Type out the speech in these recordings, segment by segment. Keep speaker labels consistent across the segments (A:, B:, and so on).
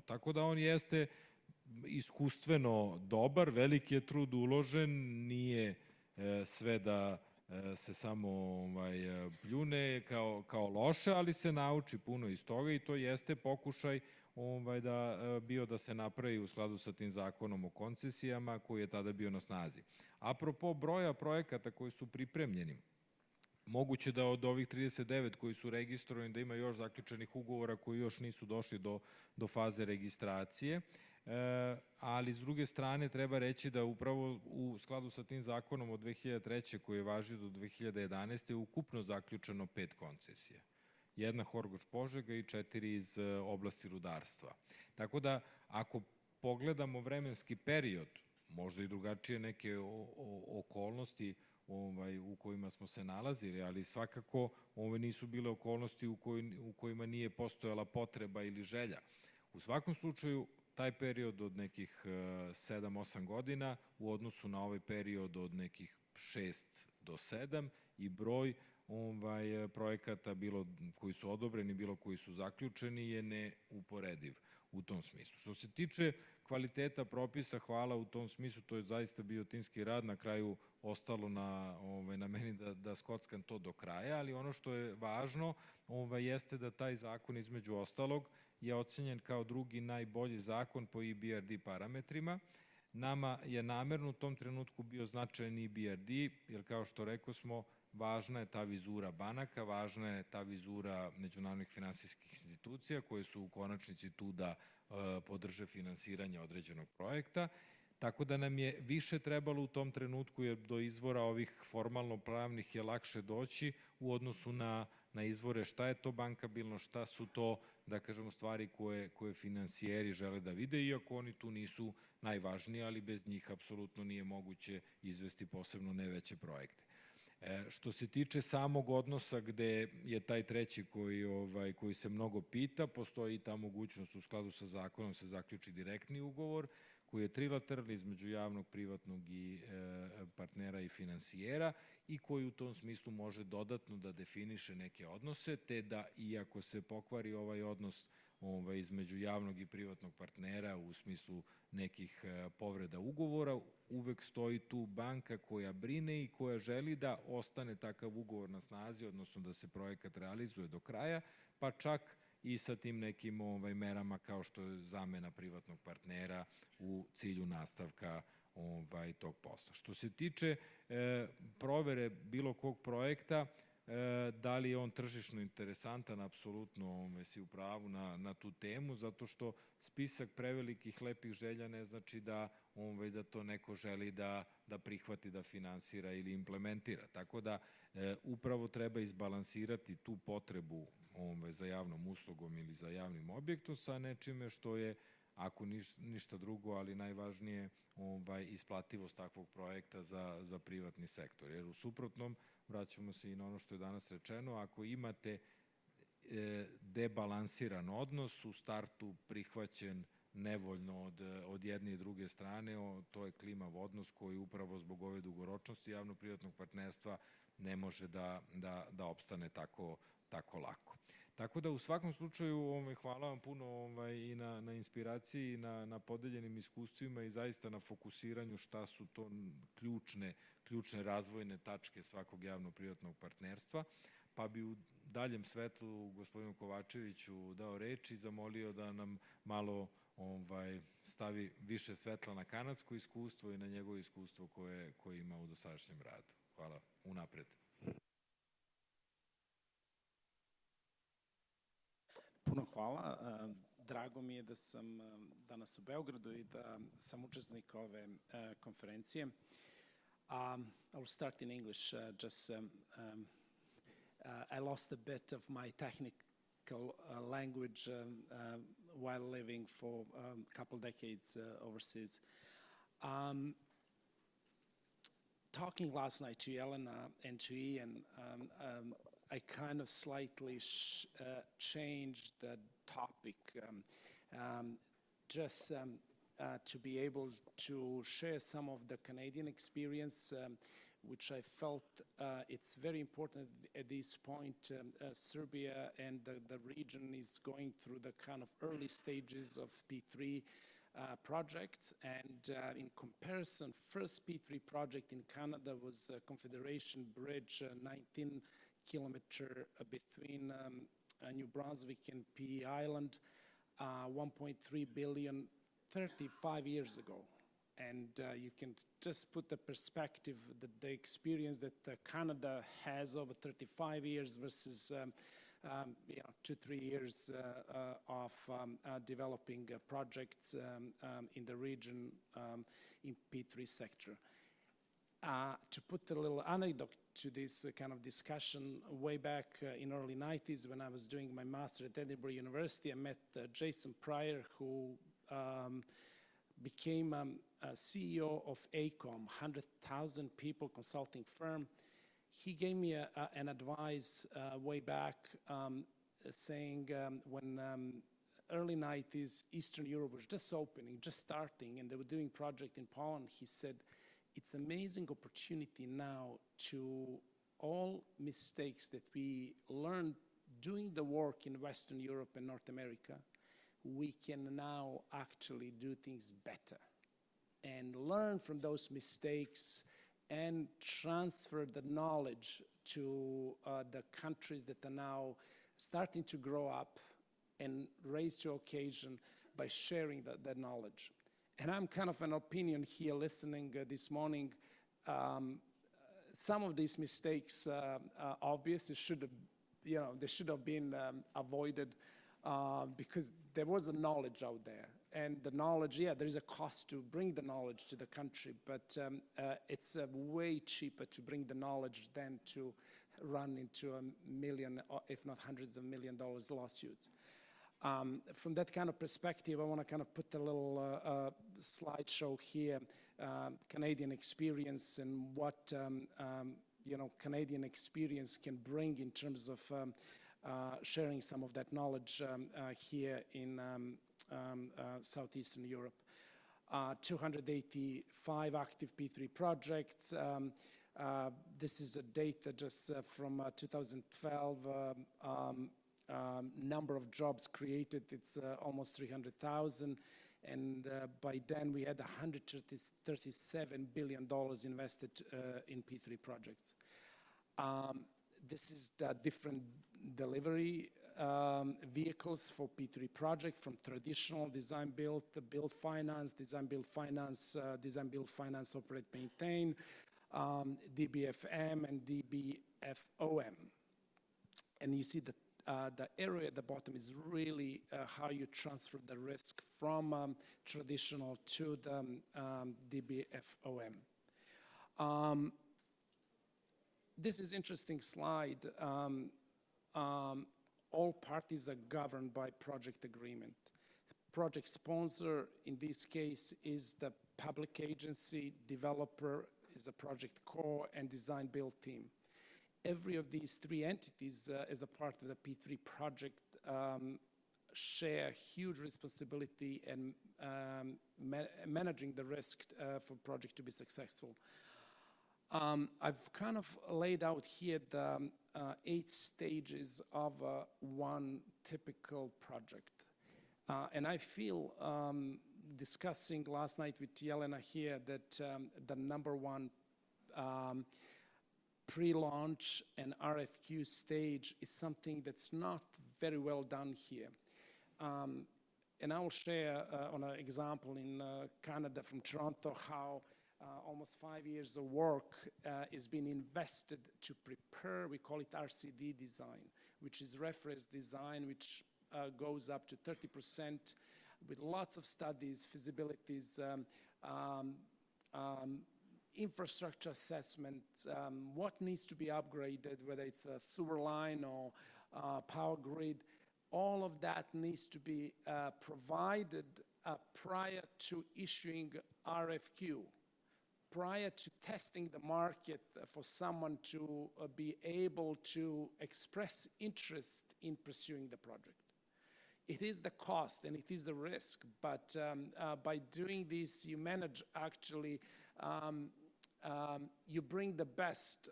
A: Tako da on jeste iskustveno dobar, veliki je trud uložen, nije sve da se samo pljune kao loše, ali se nauči puno iz toga i to jeste pokušaj da se napravi u skladu sa tim zakonom o koncesijama koji je tada bio na snazi. Apropo broja projekata koji su pripremljeni, moguće da od ovih 39 koji su registrovani da ima još zaključenih ugovora koji još nisu došli do faze registracije, ali s druge strane treba reći da upravo u skladu sa tim zakonom od 2003. koji je važio do 2011. je ukupno zaključeno 5 koncesija. 1 Horgoš-Požega i 4 iz oblasti rudarstva. Tako da, ako pogledamo vremenski period, možda i drugačije neke okolnosti u kojima smo se nalazili, ali svakako nisu bile okolnosti u kojima nije postojala potreba ili želja. U svakom slučaju, taj period od nekih 7-8 godina u odnosu na ovaj period od nekih 6 do 7 i broj projekata, bilo koji su odobreni, bilo koji su zaključeni, je neuporediv u tom smislu. Što se tiče kvaliteta propisa, hvala u tom smislu, to je zaista bio timski rad, na kraju ostalo na meni da skockam to do kraja, ali ono što je važno jeste da taj zakon između ostalog je ocenjen kao drugi najbolji zakon po EBRD parametrima. Nama je namerno u tom trenutku bio značajan EBRD, jer kao što rekao smo, važna je ta vizura banaka, važna je ta vizura međunarodnih finansijskih institucija koje su u konačnici tu da podrže finansiranje određenog projekta. Tako da nam je više trebalo u tom trenutku, jer do izvora ovih formalno pravnih je lakše doći u odnosu na izvore šta je to bankabilno, šta su to, da kažemo, stvari koje finansijeri žele da vide, iako oni tu nisu najvažniji, ali bez njih apsolutno nije moguće izvesti posebno ne veće projekte. Što se tiče samog odnosa gde je taj treći koji se mnogo pita, postoji i ta mogućnost u skladu sa zakonom se zaključi direktni ugovor koji je trilateralni između javnog, privatnog i partnera i finansijera i koji u tom smislu može dodatno da definiše neke odnose, te da iako se pokvari ovaj odnos između javnog i privatnog partnera u smislu nekih povreda ugovora, uvek stoji tu banka koja brine i koja želi da ostane takav ugovor na snazi, odnosno da se projekat realizuje do kraja, pa čak i sa tim nekim merama kao što je zamena privatnog partnera u cilju nastavka tog posla. Što se tiče provere bilo kog projekta, da li je on tržišno interesantan, apsolutno si u pravu na tu temu, zato što spisak prevelikih lepih želja ne znači da to neko želi da prihvati, da finansira ili implementira. Tako da upravo treba izbalansirati tu potrebu za javnom uslugom ili za javnim objektom sa nečime što je, ako ništa drugo, ali najvažnije, isplativost takvog projekta za privatni sektor. Jer u suprotnom, vraćamo se i na ono što je danas rečeno, ako imate debalansiran odnos, u startu prihvaćen nevoljno od jedne i druge strane, to je klimav odnos koji upravo zbog ove dugoročnosti javno-privatnog partnerstva ne može da opstane tako lako. Tako da u svakom slučaju hvala vam puno i na inspiraciji i na podeljenim iskustvima i zaista na fokusiranju šta su to ključne razvojne tačke svakog javno-privatnog partnerstva, pa bi u daljem svetlu gospodinu Kovačeviću dao reč i zamolio da nam malo stavi više svetla na kanadsko iskustvo i na njegovo iskustvo koje ima u dosadašnjem radu. Hvala unapred.
B: Puno hvala. Drago mi je da sam danas u Beogradu i da sam učesnik ove konferencije. I will start in English. I lost a bit of my technical language while living for a couple decades overseas. Talking last night to Jelena and to Ian, I kind of slightly changed the topic just to be able to share some of the Canadian experience which I felt it's very important at this point. Serbia and the region is going through the kind of early stages of P3 projects, and in comparison, first P3 project in Canada was a Confederation Bridge, 19 kilometer between New Brunswick and PE Island, 1.3 billion, 35 years ago. And you can just put the perspective that the experience that Canada has over 35 years versus 2-3 years of developing projects in the region in P3 sector. To put a little anecdote to this kind of discussion, way back in early 90s when I was doing my master at Edinburgh University, I met Jason Pryor, who became CEO of ACOM, 100,000 people consulting firm. He gave me an advice way back saying when early 90s, Eastern Europe was just opening, just starting, and they were doing project in Poland. He said, it's amazing opportunity now to all mistakes that we learned doing the work in Western Europe and North America, we can now actually do things better and learn from those mistakes and transfer the knowledge to the countries that are now starting to grow up and raise to occasion by sharing that knowledge. And I'm kind of an opinion here listening this morning. Some of these mistakes, obviously, they should have been avoided because there was a knowledge out there. And the knowledge, yeah, there is a cost to bring the knowledge to the country, but it's way cheaper to bring the knowledge than to run into $1 million, if not hundreds of $1 million lawsuits. From that kind of perspective, I want to kind of put a little slideshow here, Canadian experience and what Canadian experience can bring in terms of sharing some of that knowledge here in Southeastern Europe. 285 active P3 projects. This is a data just from 2012. Number of jobs created, it's almost 300,000. And by then we had $137 billion invested in P3 projects. This is the different delivery vehicles for P3 project, from traditional design build, build finance, design build finance, operate maintain, DBFM and DBFOM. And you see that the area at the bottom is really how you transfer the risk from traditional to the DBFOM. This is interesting slide. All parties are governed by project agreement. Project sponsor, in this case, is the public agency, developer is a project core, and design build team. Every of these three entities as a part of the P3 project share huge responsibility in managing the risk for project to be successful. I've kind of laid out here the 8 stages of one typical project. And I feel, discussing last night with Jelena here, that the number one pre-launch and RFQ stage is something that's not very well done here. And I will share on an example in Canada from Toronto how almost 5 years of work is being invested to prepare, we call it RCD design, which is reference design, which goes up to 30% with lots of studies, feasibilities, infrastructure assessment, what needs to be upgraded, whether it's a sewer line or power grid. All of that needs to be provided prior to issuing RFQ, prior to testing the market for someone to be able to express interest in pursuing the project. It is the cost and it is the risk, but by doing this, you manage actually you bring the best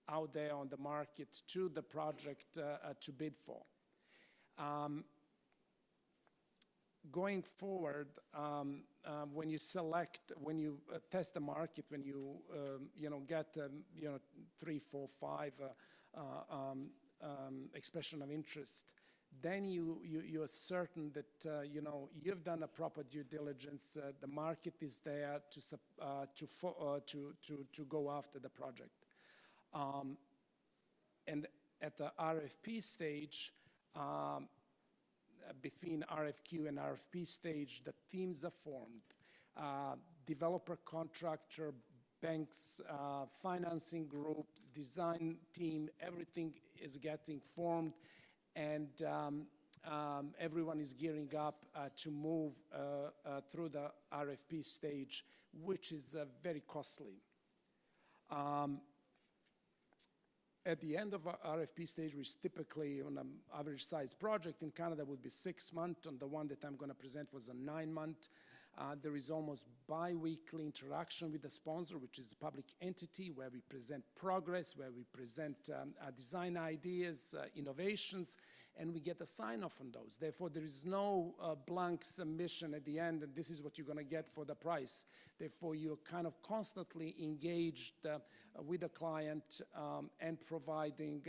B: out there on the market to the project to bid for. Going forward, when you test the market, when you get 3, 4, 5 expression of interest, then you are certain that you've done a proper due diligence. The market is there to go after the project, and at the RFP stage. Between RFQ and RFP stage, the teams are formed. Developer, contractor, banks, financing groups, design team, everything is getting formed, and everyone is gearing up to move through the RFP stage, which is very costly. At the end of our RFP stage, which is typically on an average size project in Canada would be 6 months, and the one that I'm going to present was a 9-month. There is almost bi-weekly interaction with the sponsor, which is a public entity, where we present progress, where we present design ideas, innovations, and we get a sign-off on those. Therefore, there is no blank submission at the end, and this is what you're going to get for the price. Therefore, you're kind of constantly engaged with the client and providing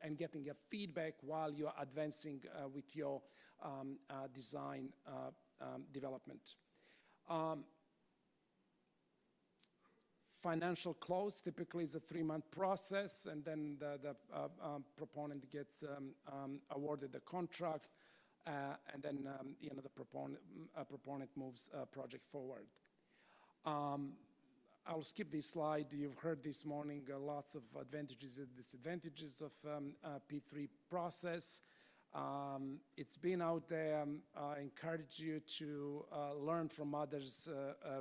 B: and getting a feedback while you're advancing with your design development. Financial close typically is a 3-month process, and then the proponent gets awarded the contract, and then the proponent moves project forward. I'll skip this slide. You've heard this morning lots of advantages and disadvantages of P3 process. It's been out there. I encourage you to learn from others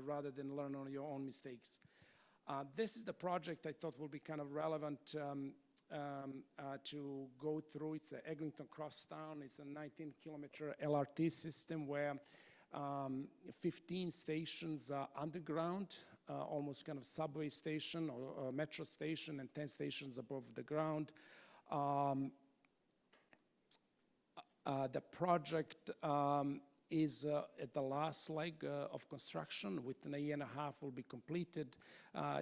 B: rather than learn on your own mistakes. This is the project I thought will be kind of relevant to go through. It's Eglinton Crosstown. It's a 19-kilometer LRT system where 15 stations are underground, almost kind of subway station or metro station, and 10 stations above the ground. The project is at the last leg of construction. Within a year and a half will be completed.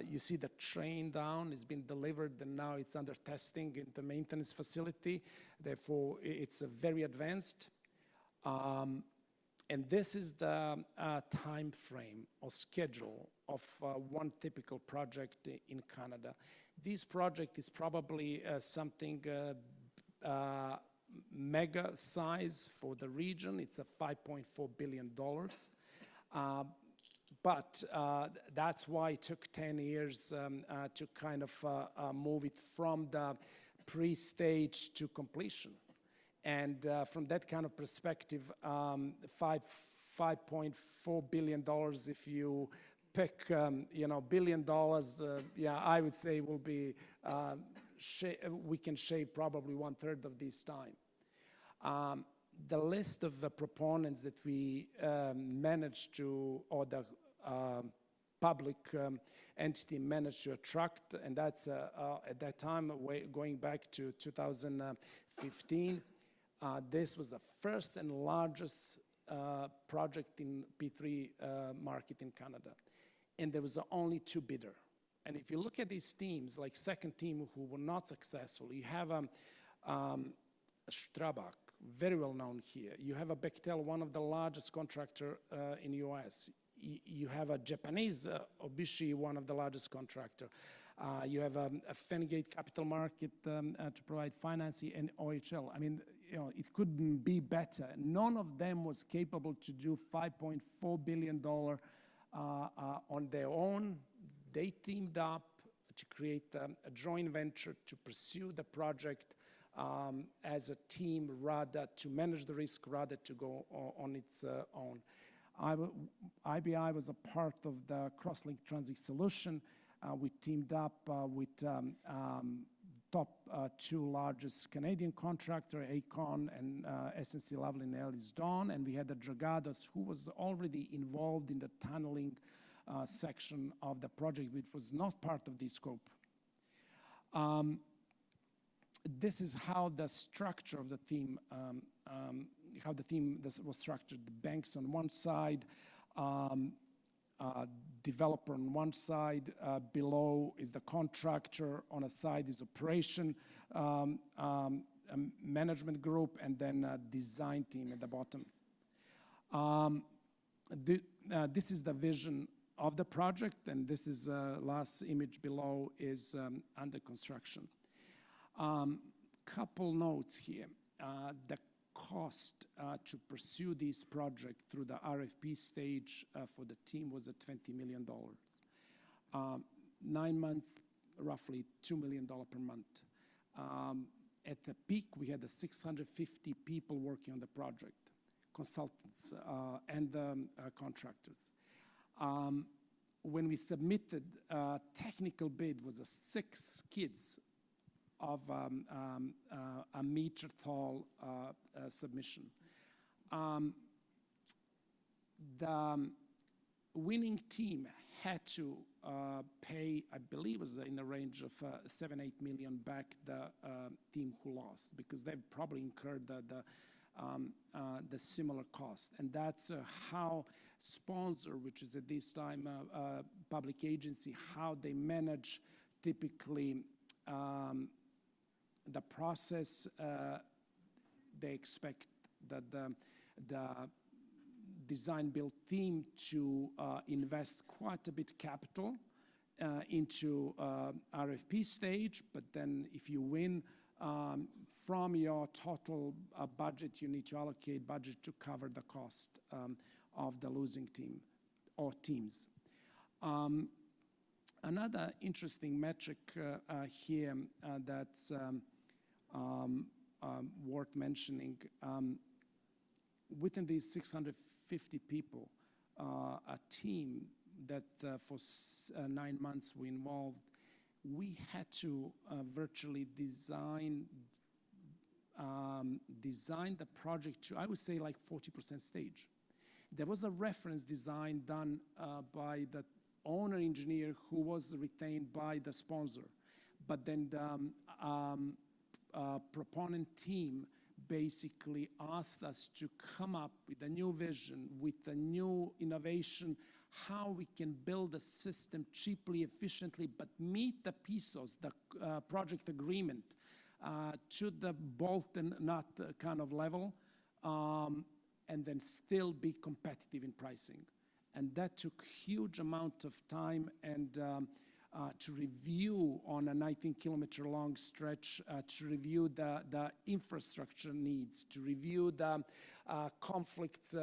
B: You see the train down has been delivered, and now it's under testing in the maintenance facility. Therefore, it's very advanced. And this is the time frame or schedule of one typical project in Canada. This project is probably something mega size for the region. It's a $5.4 billion. But that's why it took 10 years to kind of move it from the pre-stage to completion. And from that kind of perspective, $5.4 billion, if you pick, $billion, yeah, I would say will be, we can shave probably 1/3 of this time. The list of the proponents that we managed to, or the public entity managed to attract, and that's at that time, going back to 2015, this was the first and largest project in P3 market in Canada. And there was only 2 bidders. And if you look at these teams, like second team who were not successful, you have Strabag, very well known here. You have a Bechtel, one of the largest contractor in the US. You have a Japanese, Obishi, one of the largest contractor. You have a Fengate Capital Market to provide financing, and OHL. I mean, it couldn't be better. None of them was capable to do $5.4 billion on their own. They teamed up to create a joint venture to pursue the project as a team, rather to manage the risk, rather to go on its own. IBI was a part of the Crosslink Transit Solution. We teamed up with top 2 largest Canadian contractor, Aecon and SNC Lavalin Ellis Dawn, and we had the Dragados, who was already involved in the tunneling section of the project, which was not part of the scope. This is how the structure of the team, was structured. The banks on one side, developer on one side, below is the contractor, on a side is operation, a management group, and then a design team at the bottom. This is the vision of the project, and this is last image below is under construction. Couple notes here. The cost to pursue this project through the RFP stage for the team was at $20 million. 9 months, roughly $2 million per month. At the peak, we had 650 people working on the project, consultants and contractors. When we submitted, technical bid was 6 skids of a meter tall submission. The winning team had to pay, I believe it was in the range of $7-8 million back the team who lost, because they probably incurred the similar cost. And that's how sponsor, which is at this time a public agency, how they manage typically the process. They expect that the design build team to invest quite a bit capital into RFP stage, but then if you win, from your total budget, you need to allocate budget to cover the cost of the losing team or teams. Another interesting metric here that's worth mentioning, within these 650 people, a team that for 9 months we involved, we had to virtually design the project to, I would say, like 40% stage. There was a reference design done by the owner engineer who was retained by the sponsor, but then the proponent team basically asked us to come up with a new vision, with a new innovation, how we can build a system cheaply, efficiently, but meet the PISOs, the project agreement, to the bolt and nut kind of level, and then still be competitive in pricing. And that took huge amount of time and to review on a 19-kilometer long stretch, to review the infrastructure needs, to review the conflicts